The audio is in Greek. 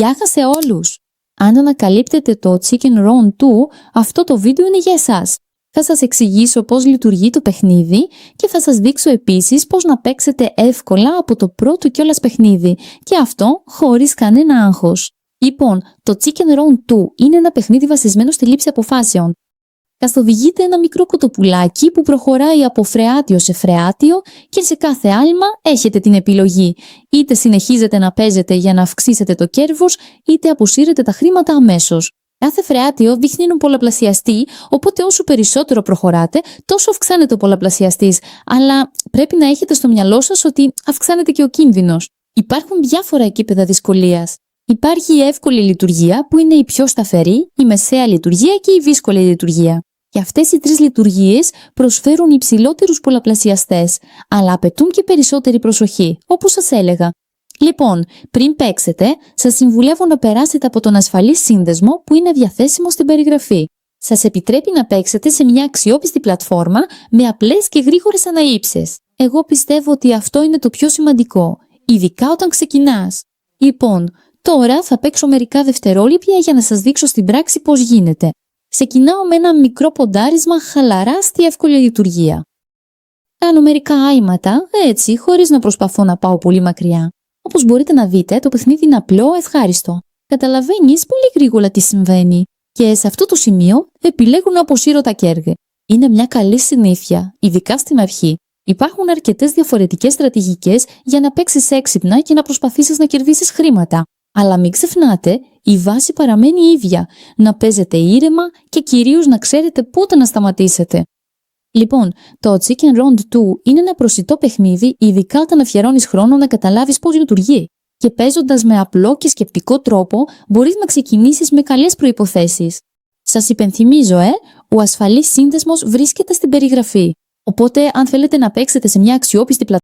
Γεια σε όλους! Αν ανακαλύπτετε το Chicken Run 2, αυτό το βίντεο είναι για εσάς. Θα σας εξηγήσω πώς λειτουργεί το παιχνίδι και θα σας δείξω επίσης πώς να παίξετε εύκολα από το πρώτο κιόλας παιχνίδι και αυτό χωρίς κανένα άγχος. Λοιπόν, το Chicken Run 2 είναι ένα παιχνίδι βασισμένο στη λήψη αποφάσεων. Καθοδηγείτε ένα μικρό κοτοπουλάκι που προχωράει από φρεάτιο σε φρεάτιο και σε κάθε άλμα έχετε την επιλογή. Είτε συνεχίζετε να παίζετε για να αυξήσετε το κέρδος, είτε αποσύρετε τα χρήματα αμέσως. Κάθε φρεάτιο δείχνει έναν πολλαπλασιαστή, οπότε όσο περισσότερο προχωράτε, τόσο αυξάνεται ο πολλαπλασιαστής. Αλλά πρέπει να έχετε στο μυαλό σας ότι αυξάνεται και ο κίνδυνος. Υπάρχουν διάφορα επίπεδα δυσκολίας. Υπάρχει η εύκολη λειτουργία που είναι η πιο σταθερή, η μεσαία λειτουργία και η δύσκολη λειτουργία. Και αυτές οι τρεις λειτουργίες προσφέρουν υψηλότερους πολλαπλασιαστές, αλλά απαιτούν και περισσότερη προσοχή, όπως σας έλεγα. Λοιπόν, πριν παίξετε, σας συμβουλεύω να περάσετε από τον ασφαλή σύνδεσμο που είναι διαθέσιμο στην περιγραφή. Σας επιτρέπει να παίξετε σε μια αξιόπιστη πλατφόρμα με απλές και γρήγορες αναήψεις. Εγώ πιστεύω ότι αυτό είναι το πιο σημαντικό, ειδικά όταν ξεκινάς. Λοιπόν, τώρα θα παίξω μερικά δευτερόλεπτα για να σας δείξω στην πράξη πώς γίνεται. Ξεκινάω με ένα μικρό ποντάρισμα χαλαρά στη εύκολη λειτουργία. Κάνω μερικά άηματα, έτσι, χωρίς να προσπαθώ να πάω πολύ μακριά. Όπως μπορείτε να δείτε, το παιχνίδι είναι απλό, ευχάριστο. Καταλαβαίνεις πολύ γρήγορα τι συμβαίνει. Και σε αυτό το σημείο επιλέγω να αποσύρω τα κέρδη. Είναι μια καλή συνήθεια, ειδικά στην αρχή. Υπάρχουν αρκετές διαφορετικές στρατηγικές για να παίξεις έξυπνα και να προσπαθήσεις να κερδίσεις χρήματα. Αλλά μην ξεχνάτε, η βάση παραμένει ίδια, να παίζετε ήρεμα και κυρίως να ξέρετε πότε να σταματήσετε. Λοιπόν, το Chicken Run 2 είναι ένα προσιτό παιχνίδι, ειδικά όταν αφιερώνεις χρόνο να καταλάβεις πώς λειτουργεί. Και παίζοντας με απλό και σκεπτικό τρόπο, μπορείς να ξεκινήσεις με καλές προϋποθέσεις. Σας υπενθυμίζω, ο ασφαλής σύνδεσμος βρίσκεται στην περιγραφή. Οπότε, αν θέλετε να παίξετε σε μια αξιόπιστη πλατφόρμα,